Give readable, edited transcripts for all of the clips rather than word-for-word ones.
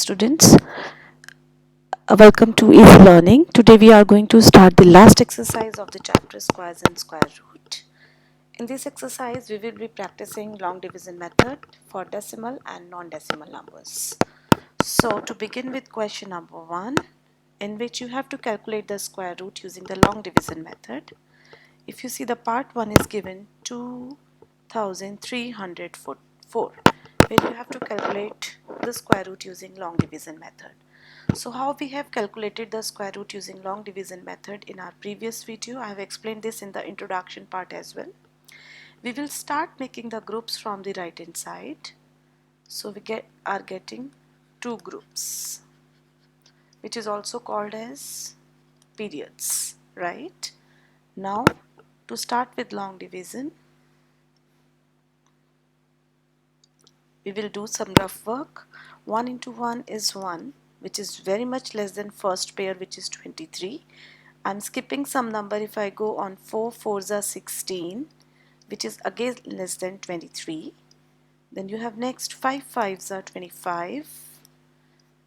Students, welcome to Easy Learning. Today we are going to start the last exercise of the chapter squares and square root. In this exercise we will be practicing long division method for decimal and non-decimal numbers. So to begin with question number 1, in which you have to calculate the square root using the long division method. If you see, the part 1 is given 2304, where you have to calculate the square root using long division method. So how we have calculated the square root using long division method in our previous video. I have explained this in the introduction part as well. We will start making the groups from the right hand side. So we are getting two groups, which is also called as periods, right? Now to start with long division, we will do some rough work. 1 into 1 is 1, which is very much less than first pair, which is 23. I'm skipping some number. If I go on 4 4s are 16, which is again less than 23. Then you have next 5 5s are 25,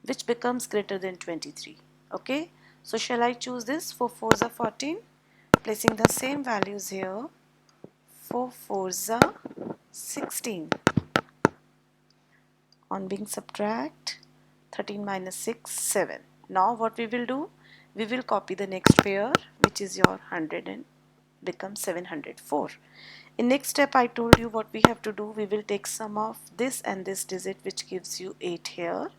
which becomes greater than 23. Okay, so shall I choose this? 4 4s are 14, placing the same values here. 4 4s are 16. On being subtract, 13 minus 6, 7. Now what we will do? We will copy the next pair, which is your 100, and become 704. In next step I told you what we have to do. We will take sum of this and this digit, which gives you 8 here.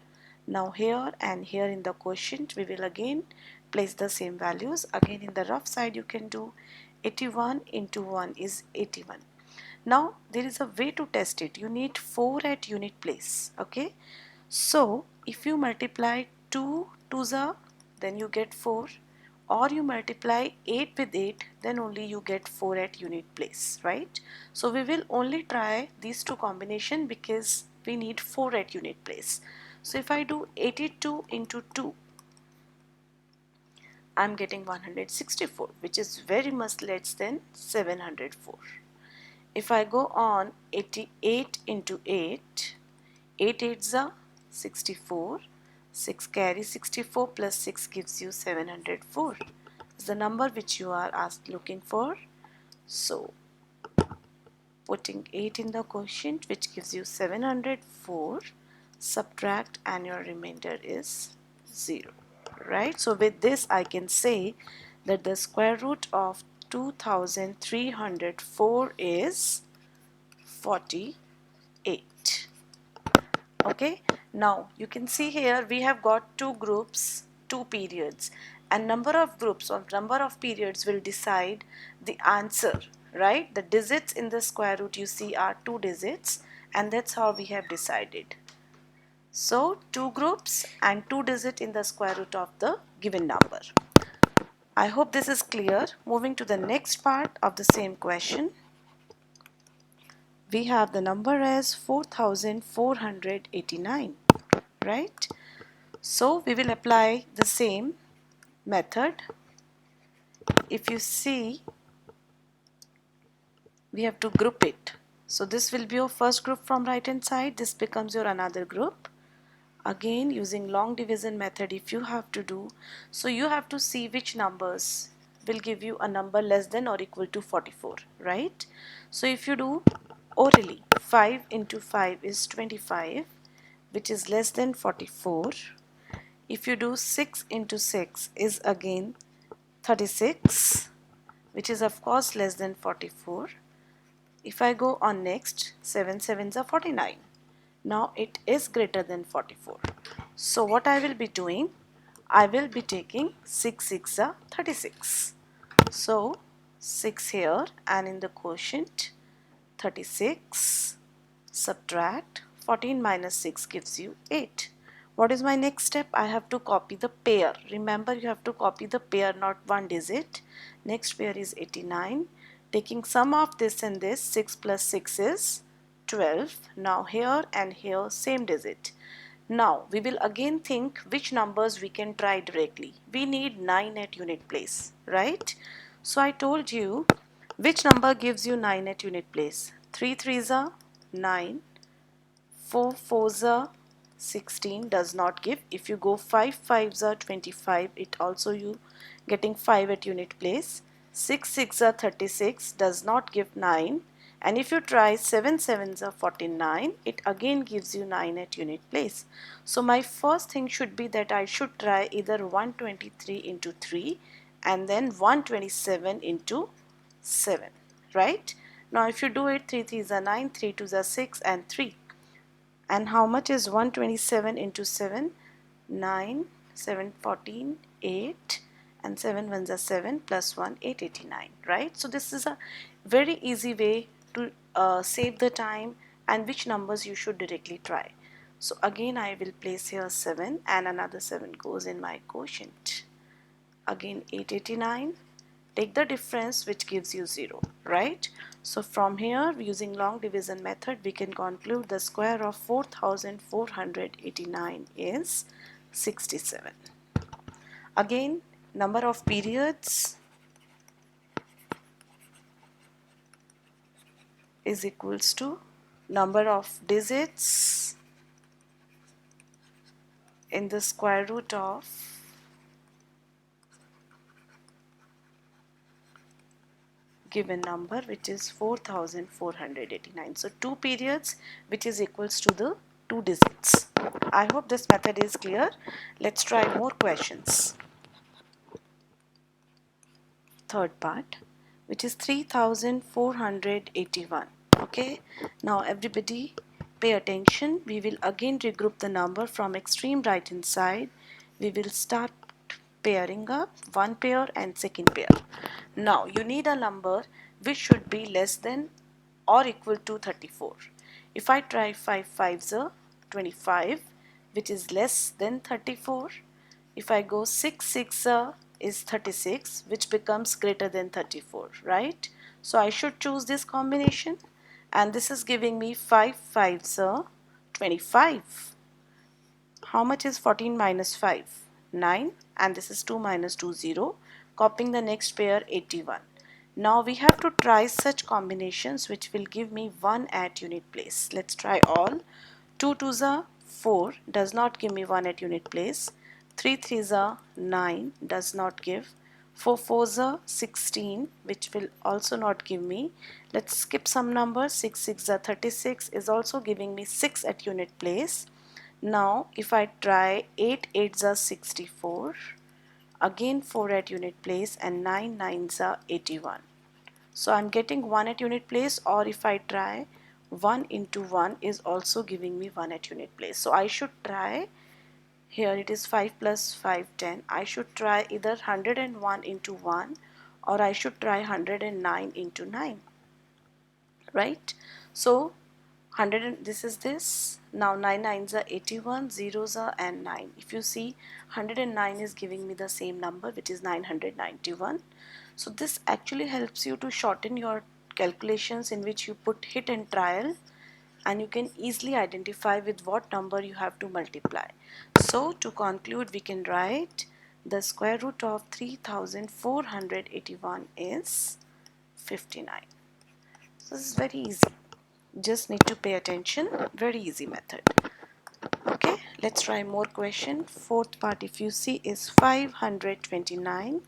Now here and here in the quotient we will again place the same values. Again in the rough side you can do 81 into 1 is 81. Now there is a way to test it. You need 4 at unit place. Okay, so if you multiply 2 2s are, then you get 4, or you multiply 8 with 8, then only you get 4 at unit place, right? So we will only try these two combination because we need 4 at unit place. So if I do 82 into 2, I'm getting 164, which is very much less than 704. If I go on 88 into 8, 8 8s are 64, 6 carry 64 plus 6 gives you 704. Is the number which you are looking for. So putting 8 in the quotient, which gives you 704, subtract and your remainder is 0, right? So with this I can say that the square root of 2304 is 48. Okay, now you can see here we have got two groups, two periods, and number of groups or number of periods will decide the answer, right? The digits in the square root you see are two digits, and that's how we have decided. So two groups and two digits in the square root of the given number. I hope this is clear. Moving to the next part of the same question. We have the number as 4489, right? So we will apply the same method. If you see, we have to group it. So this will be your first group from right hand side. This becomes your another group. Again using long division method, if you have to do, so you have to see which numbers will give you a number less than or equal to 44, right? So if you do orally, 5 into 5 is 25, which is less than 44. If you do 6 into 6 is again 36, which is of course less than 44. If I go on next, 7 7s are 49. Now it is greater than 44. So what I will be doing, I will be taking 6 6 are 36. So 6 here, and in the quotient 36, subtract 14 minus 6 gives you 8. What is my next step? I have to copy the pair. Remember, you have to copy the pair, not one digit. Next pair is 89. Taking sum of this and this, 6 plus 6 is 12. Now here and here same digit. Now we will again think which numbers we can try directly. We need 9 at unit place, right? So I told you which number gives you 9 at unit place. 3 3s are 9, 4 4s are 16 does not give. If you go 5 5s are 25, it also you getting 5 at unit place. 6 6 are 36 does not give 9, and if you try 7 7s are 49, it again gives you 9 at unit place. So my first thing should be that I should try either 123 into 3 and then 127 into 7, right? Now if you do it, 3 3s are 9, 3 2s are 6 and 3. And how much is 127 into 7? 9, 7, 14, 8, and 7 ones are 7 plus 1, 889, right? So this is a very easy way to save the time and which numbers you should directly try. So again I will place here 7 and another 7 goes in my quotient. Again 889. Take the difference which gives you 0, right? So from here, using long division method, we can conclude the square of 4489 is 67. Again, number of periods is equals to number of digits in the square root of given number, which is 4489. So 2 periods, which is equals to the 2 digits. I hope this method is clear. Let's try more questions. Third part, which is 3481. Okay, now everybody pay attention. We will again regroup the number from extreme right hand side. We will start pairing up one pair and second pair. Now you need a number which should be less than or equal to 34. If I try 5 5s are 25, which is less than 34. If I go 6 6 is 36, which becomes greater than 34, right? So I should choose this combination, and this is giving me 5 5s are 25. How much is 14 minus 5? 9, and this is 2 minus 2 0. Copying the next pair 81. Now we have to try such combinations which will give me 1 at unit place. Let's try all. 2 2s are 4 does not give me 1 at unit place. 3 3s are 9 does not give. 4 4s are 16, which will also not give me. Let's skip some numbers. 6 6 are 36 is also giving me 6 at unit place. Now if I try 8 8s are 64, again 4 at unit place, and 9 9s are 81. So I'm getting 1 at unit place, or if I try 1 into 1 is also giving me 1 at unit place. So I should try, here it is 5 plus 5 10. I should try either 101 into 1 or I should try 109 into 9, right? So 100 and this is this. Now 9 9s are 81, zeros are and 9. If you see, 109 is giving me the same number, which is 991. So this actually helps you to shorten your calculations, in which you put hit and trial, and you can easily identify with what number you have to multiply. So to conclude, we can write the square root of 3481 is 59. So this is very easy. Just need to pay attention. Very easy method. Okay, let's try more question. Fourth part, if you see, is 529.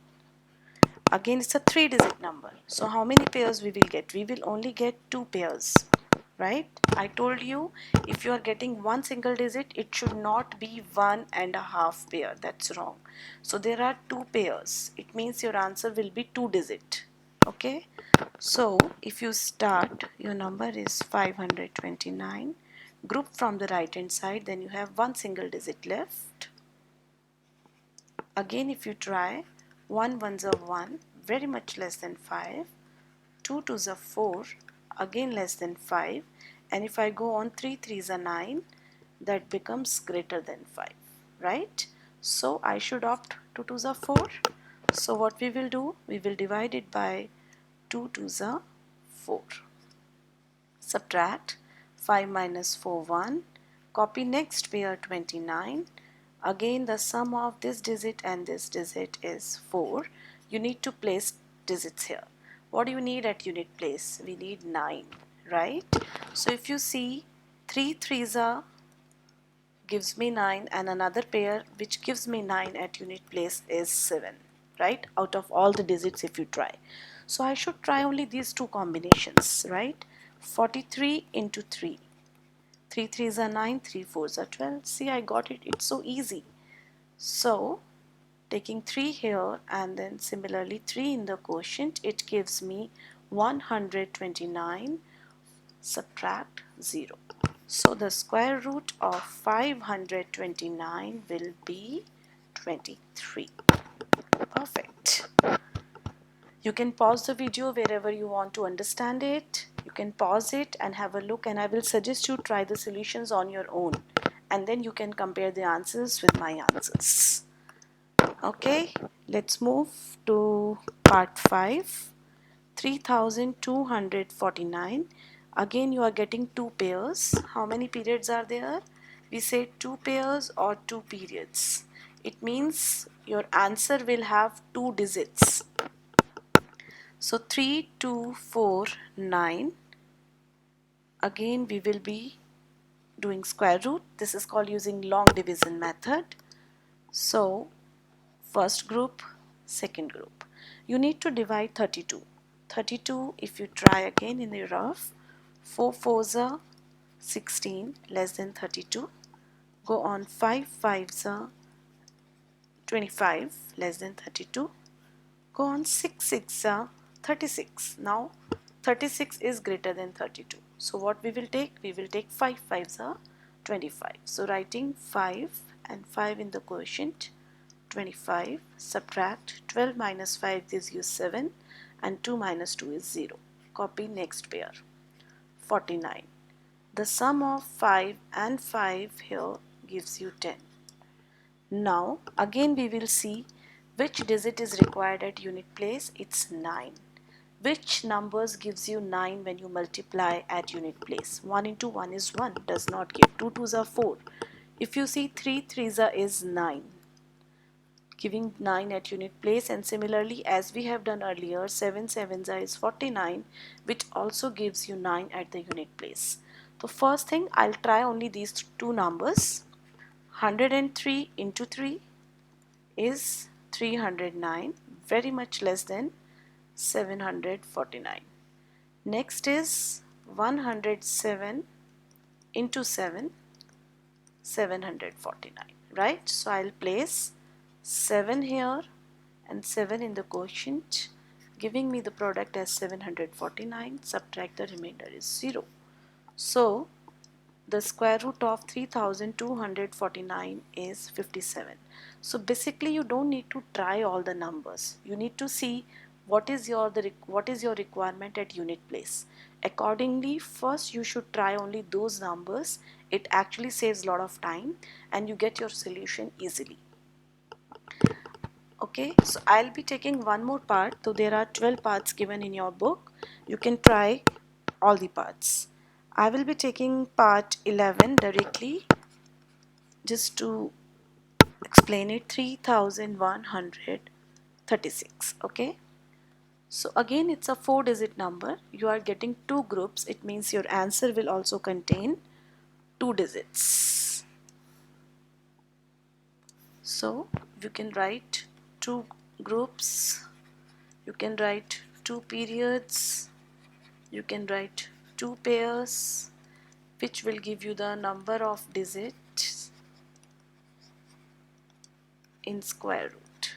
Again, it's a 3-digit number. So how many pairs we will get? We will only get 2 pairs, right? I told you, if you are getting one single digit, it should not be 1.5 pair. That's wrong. So there are 2 pairs. It means your answer will be 2 digit. Okay, so if you start, your number is 529. Group from the right hand side, then you have one single digit left. Again, if you try 1 1s are 1, very much less than 5. 2 2s are 4, again less than 5. And if I go on, 3 3s are 9, that becomes greater than 5, right? So I should opt 2 2s are 4. So what we will do, we will divide it by 2 2s are 4. Subtract 5 minus 4 1. Copy next pair 29. Again the sum of this digit and this digit is 4. You need to place digits here. What do you need at unit place? We need 9, right? So if you see, 3 3s are gives me 9, and another pair which gives me 9 at unit place is 7, right? Out of all the digits if you try. So I should try only these two combinations, right? 43 into 3. 3 3s are 9, 3 4s are 12. See, I got it. It's so easy. So taking 3 here and then similarly 3 in the quotient, it gives me 129, subtract 0. So the square root of 529 will be 23. Perfect. You can pause the video wherever you want to understand it. You can pause it and have a look, and I will suggest you try the solutions on your own, and then you can compare the answers with my answers. Okay, let's move to part 5. 3249. Again you are getting two pairs. How many periods are there? We say two pairs or two periods. It means your answer will have two digits. So 3, 2, 4, 9. Again we will be doing square root. This is called using long division method. So first group, second group. You need to divide 32. 32, if you try again in the rough, 4 4s are 16, less than 32. Go on, 5 5s are 25, less than 32. Go on, 6 6 are 36. Now 36 is greater than 32. So what we will take? We will take 5 5s are 25. So writing 5 and 5 in the quotient, 25, subtract 12 minus 5 gives you 7, and 2 minus 2 is 0. Copy next pair, 49. The sum of 5 and 5 here gives you 10. Now again we will see which digit is required at unit place. It's 9. Which numbers gives you 9 when you multiply at unit place? 1 into 1 is 1, does not give. 2 2s are 4. If you see 3 3s are is 9, giving 9 at unit place. And similarly, as we have done earlier, 7 7s are is 49, which also gives you 9 at the unit place. So first thing, I'll try only these two numbers. 103 into 3 is 309, very much less than 749. Next is 107 into 7, 749, right? So I'll place 7 here and 7 in the quotient, giving me the product as 749. Subtract the remainder is 0. So the square root of 3249 is 57. So basically you don't need to try all the numbers. You need to see what is your requirement at unit place. Accordingly, first you should try only those numbers. It actually saves a lot of time and you get your solution easily. Okay, so I'll be taking one more part. So there are 12 parts given in your book. You can try all the parts. I will be taking part 11 directly, just to explain it. 3136. Okay, so again it's a 4-digit number. You are getting two groups. It means your answer will also contain two digits. So you can write two groups, you can write two periods, you can write two pairs, which will give you the number of digits in square root,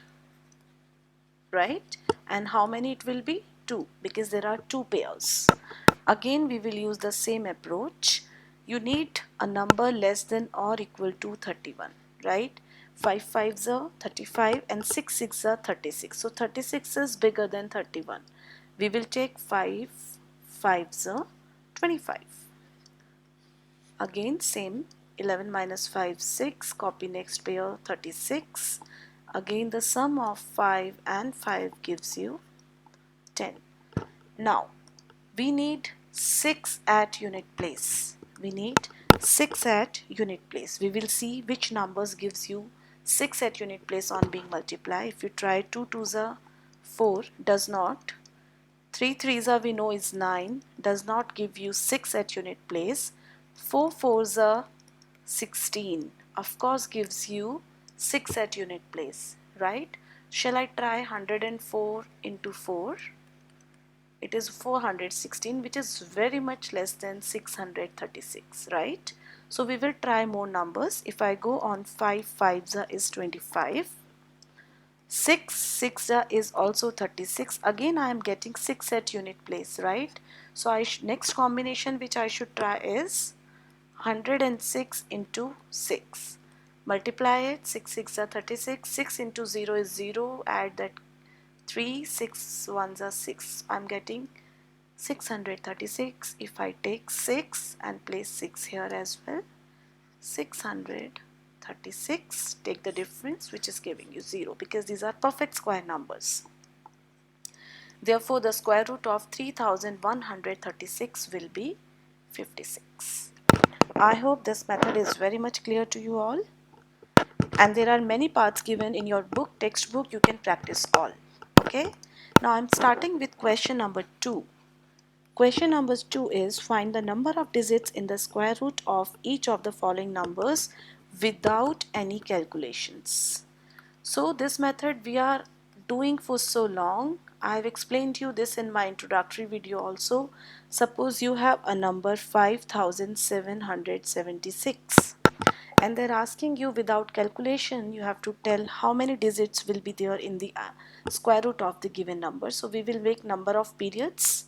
right? And how many it will be? 2, because there are two pairs. Again we will use the same approach. You need a number less than or equal to 31, right? 5 5s are 35 and 6 6 are 36. So 36 is bigger than 31. We will take 5 5s are 25. Again same, 11 minus 5 6, copy next pair, 36. Again the sum of 5 and 5 gives you 10. Now we need 6 at unit place. We need 6 at unit place. We will see which numbers gives you 6 at unit place on being multiplied. If you try 2 2s are 4, does not. 3 3s are we know is 9, does not give you 6 at unit place. 4 4s are 16, of course gives you 6 at unit place, right? Shall I try 104 into 4? It is 416, which is very much less than 636, right? So we will try more numbers. If I go on 5 5s is 25, 6 6 is also 36. Again I am getting 6 at unit place, right? So next combination which I should try is 106 into 6. Multiply it, 6 6 are 36, 6 into 0 is 0, add that 3, 6 ones are 6. I'm getting 636. If I take 6 and place 6 here as well, 636, take the difference which is giving you 0, because these are perfect square numbers. Therefore, the square root of 3136 will be 56. I hope this method is very much clear to you all. And there are many parts given in your book, textbook, you can practice all. Okay. Now I'm starting with question number 2. Question number 2 is find the number of digits in the square root of each of the following numbers without any calculations. So this method we are doing for so long. I have explained you this in my introductory video also. Suppose you have a number 5776 and they're asking you without calculation, you have to tell how many digits will be there in the square root of the given number. So we will make number of periods.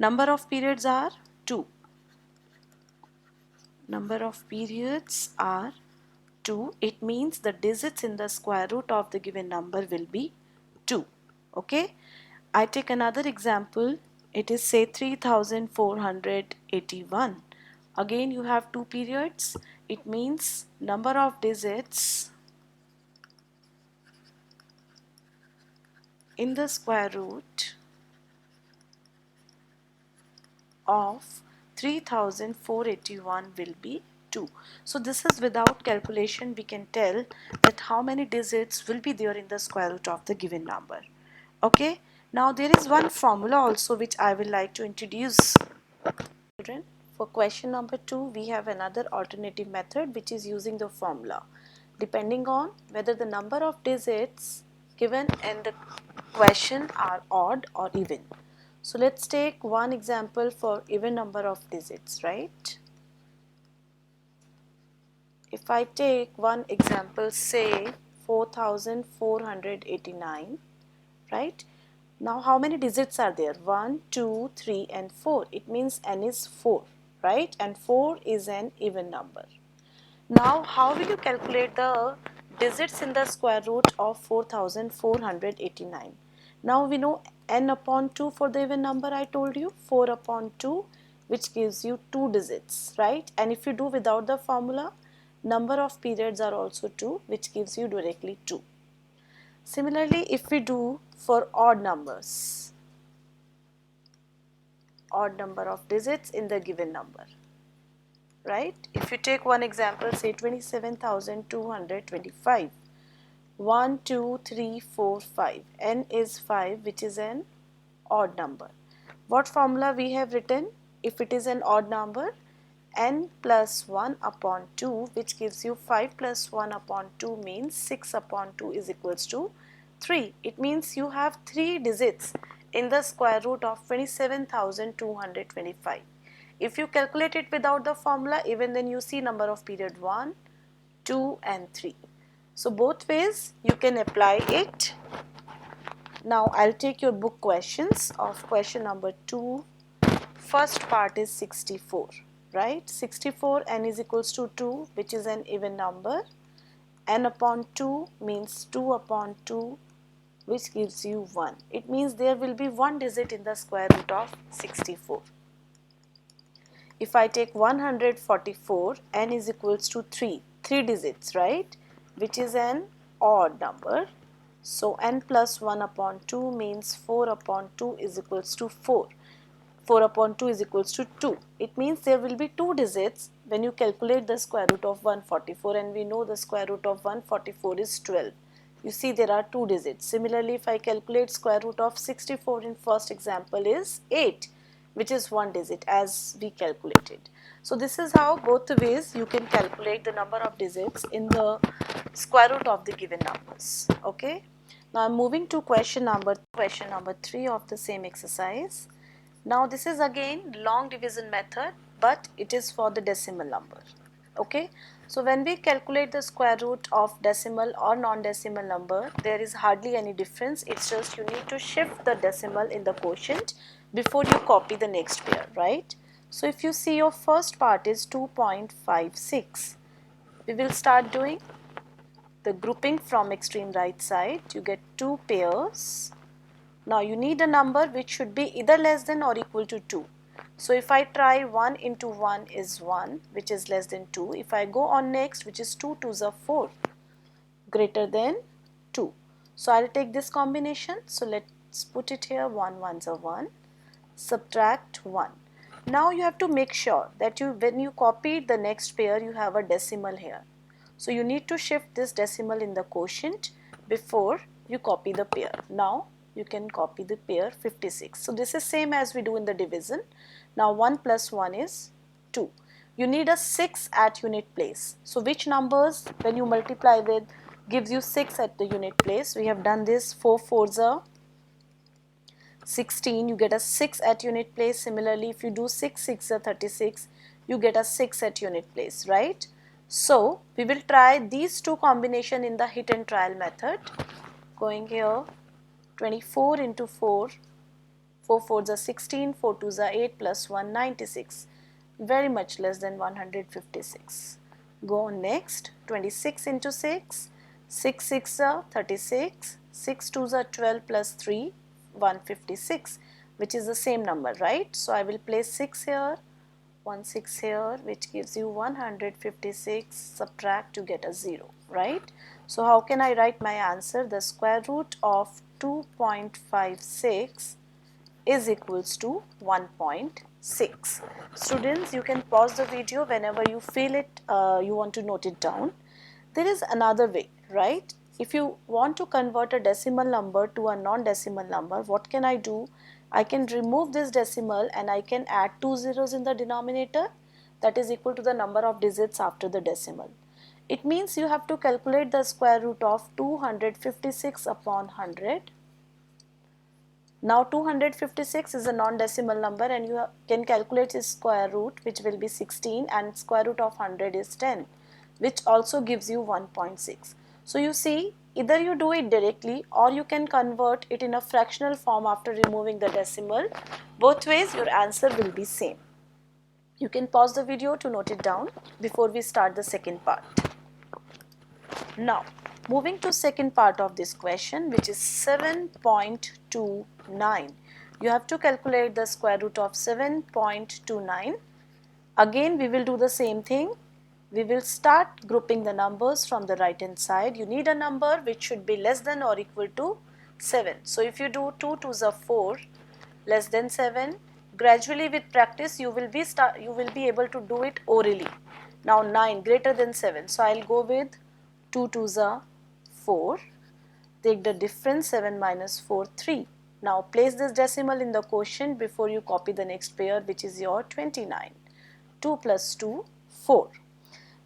Number of periods are 2. Number of periods are 2. It means the digits in the square root of the given number will be 2. Okay. I take another example. It is say 3481. Again you have 2 periods. It means number of digits in the square root of 3481 will be 2. So this is without calculation. We can tell that how many digits will be there in the square root of the given number. Okay. Now there is one formula also which I will like to introduce. Children, for question number 2 we have another alternative method which is using the formula depending on whether the number of digits given in the question are odd or even. So let's take one example for even number of digits, right? If I take one example, say 4489, right? Now how many digits are there? 1, 2, 3 and 4. It means n is 4, right? And 4 is an even number. Now how will you calculate the digits in the square root of 4489? Now we know n upon 2 for the even number. I told you 4 upon 2, which gives you 2 digits, right? And if you do without the formula, number of periods are also 2, which gives you directly 2. Similarly, if we do for odd numbers, odd number of digits in the given number, right? If you take one example, say 27,225, 1, 2, 3, 4, 5. N is 5, which is an odd number. What formula we have written? If it is an odd number, n plus 1 upon 2, which gives you 5 plus 1 upon 2 means 6 upon 2 is equals to 3. It means you have 3 digits in the square root of 27,225. If you calculate it without the formula, even then you see number of period 1, 2 and 3. So both ways you can apply it. Now I'll take your book questions of question number 2. First part is 64, right? 64, n is equals to 2, which is an even number. N upon 2 means 2 upon 2, which gives you 1. It means there will be one digit in the square root of 64. If I take 144, n is equals to 3 digits, right? Which is an odd number. So n plus 1 upon 2 means 4 upon 2 is equals to 4. 4 upon 2 is equals to 2. It means there will be 2 digits when you calculate the square root of 144, and we know the square root of 144 is 12. You see there are 2 digits. Similarly, if I calculate square root of 64 in first example is 8, which is 1 digit as we calculated. So this is how both the ways you can calculate the number of digits in the square root of the given numbers. Okay. Now I'm moving to question number 3 of the same exercise. Now this is again long division method, but it is for the decimal number. Okay. So when we calculate the square root of decimal or non-decimal number, there is hardly any difference. It's just you need to shift the decimal in the quotient before you copy the next pair, right? So if you see your first part is 2.56, we will start doing the grouping from extreme right side. You get 2 pairs. Now you need a number which should be either less than or equal to 2. So if I try 1 into 1 is 1, which is less than 2. If I go on next, which is 2 2s are 4, greater than 2. So I'll take this combination. So let's put it here, 1 1s are 1, subtract 1. Now you have to make sure that when you copy the next pair, you have a decimal here. So you need to shift this decimal in the quotient before you copy the pair. Now you can copy the pair 56. So this is same as we do in the division. Now 1 plus 1 is 2. You need a 6 at unit place. So which numbers when you multiply with gives you 6 at the unit place? We have done this. 4 4s are 16, you get a 6 at unit place. Similarly, if you do 6 6 are 36, you get a 6 at unit place, right? So we will try these two combination in the hit and trial method. Going here, 24 into 4, 4 4s are 16, 4 2s are 8, plus 1 96, very much less than 156. Go on next, 26 into 6, 6 6 are 36, 6 2s are 12 plus 3, 156, which is the same number, right? So I will place 6 here, 1 6 here, which gives you 156, subtract to get a 0, right? So how can I write my answer? The square root of 2.56 is equals to 1.6. Students, you can pause the video whenever you feel it, you want to note it down. There is another way, right? If you want to convert a decimal number to a non-decimal number, what can I do? I can remove this decimal and I can add 2 zeros in the denominator, that is equal to the number of digits after the decimal. It means you have to calculate the square root of 256 upon 100. Now 256 is a non-decimal number and you can calculate its square root, which will be 16, and square root of 100 is 10, which also gives you 1.6. So you see, either you do it directly or you can convert it in a fractional form after removing the decimal. Both ways your answer will be same. You can pause the video to note it down before we start the second part. Now, moving to second part of this question, which is 7.29. You have to calculate the square root of 7.29. Again, we will do the same thing. We will start grouping the numbers from the right hand side. You need a number which should be less than or equal to 7. So if you do 2 2s are 4, less than 7, gradually with practice you will be able to do it orally. Now 9 greater than 7. So I'll go with 2 2s are 4. Take the difference, 7 minus 4, 3. Now place this decimal in the quotient before you copy the next pair, which is your 29. 2 plus 2, 4.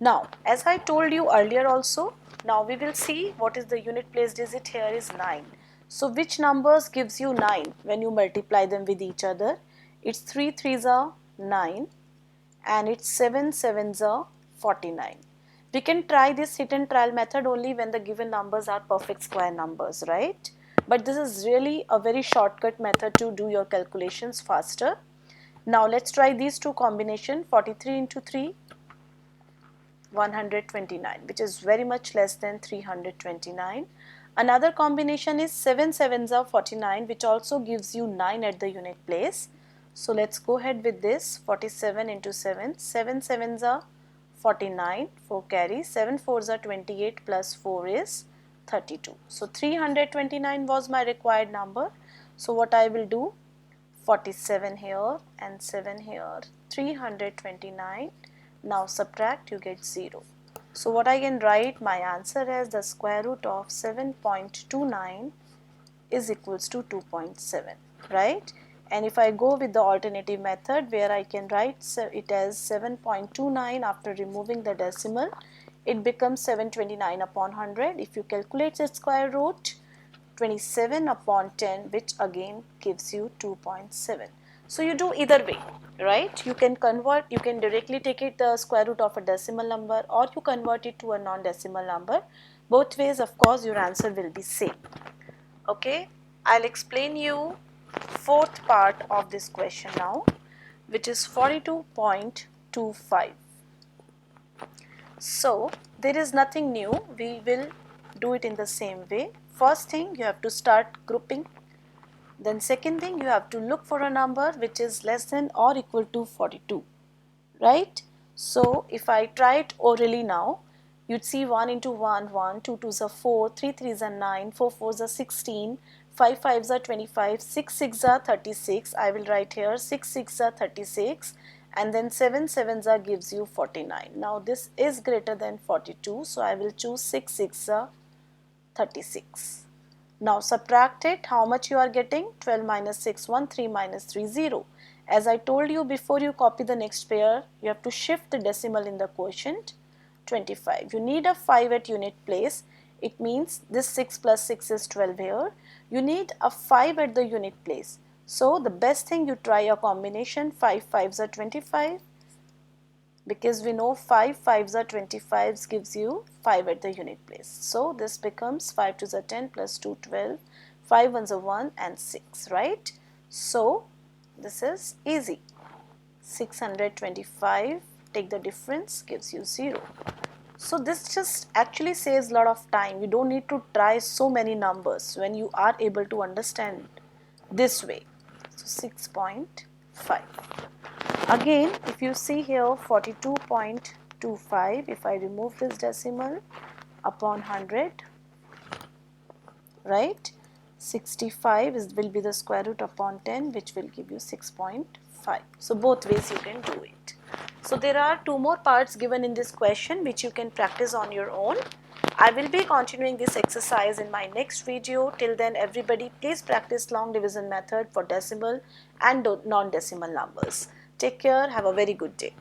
Now, as I told you earlier also, now we will see what is the unit place digit here is 9. So which numbers gives you 9 when you multiply them with each other? It's 3 3s are 9 and it's 7 7s are 49. We can try this hit and trial method only when the given numbers are perfect square numbers, right? But this is really a very shortcut method to do your calculations faster. Now let's try these two combination, 43 into 3. 129, which is very much less than 329. Another combination is 7 7s are 49, which also gives you 9 at the unit place. So let's go ahead with this. 47 into 7, 7 7s are 49, 4 carry, 7 4s are 28, plus 4 is 32. So 329 was my required number. So what I will do, 47 here and 7 here, 329. Now subtract, you get 0. So what I can write my answer as the square root of 7.29 is equals to 2.7, right? And if I go with the alternative method where I can write it as 7.29 after removing the decimal, it becomes 729 upon 100. If you calculate the square root, 27 upon 10, which again gives you 2.7. So you do either way, right? You can convert, you can directly take it the square root of a decimal number, or you convert it to a non-decimal number. Both ways, of course, your answer will be same. Okay, I'll explain you fourth part of this question now, which is 42.25. So there is nothing new, we will do it in the same way. First thing, you have to start grouping. Then second thing, you have to look for a number which is less than or equal to 42, right? So if I try it orally now, you'd see 1 into 1, 1, 2 2s are 4, 3 3s are 9, 4 4s are 16, 5 5s are 25, 6 6 are 36. I will write here 6 6 are 36, and then 7 7s are gives you 49. Now this is greater than 42, so I will choose 6 6 are 36. Now subtract it, how much you are getting? 12 minus 6, 1, 3 minus 3, 0. As I told you, before you copy the next pair, you have to shift the decimal in the quotient, 25. You need a 5 at unit place. It means this 6 plus 6 is 12 here. You need a 5 at the unit place. So the best thing, you try a combination, 5 5s are 25, because we know 5 5s are 25 gives you 5 at the unit place. So this becomes 5 2s are 10 plus 2 12, 5 1s are 1 and 6, right? So this is easy. 625, take the difference, gives you 0. So this just actually saves a lot of time. You don't need to try so many numbers when you are able to understand this way. So 6.5. Again, if you see here 42.25, if I remove this decimal upon 100, right, 65 will be the square root upon 10, which will give you 6.5. So both ways you can do it. So there are two more parts given in this question which you can practice on your own. I will be continuing this exercise in my next video. Till then, everybody, please practice long division method for decimal and non-decimal numbers. Take care. Have a very good day.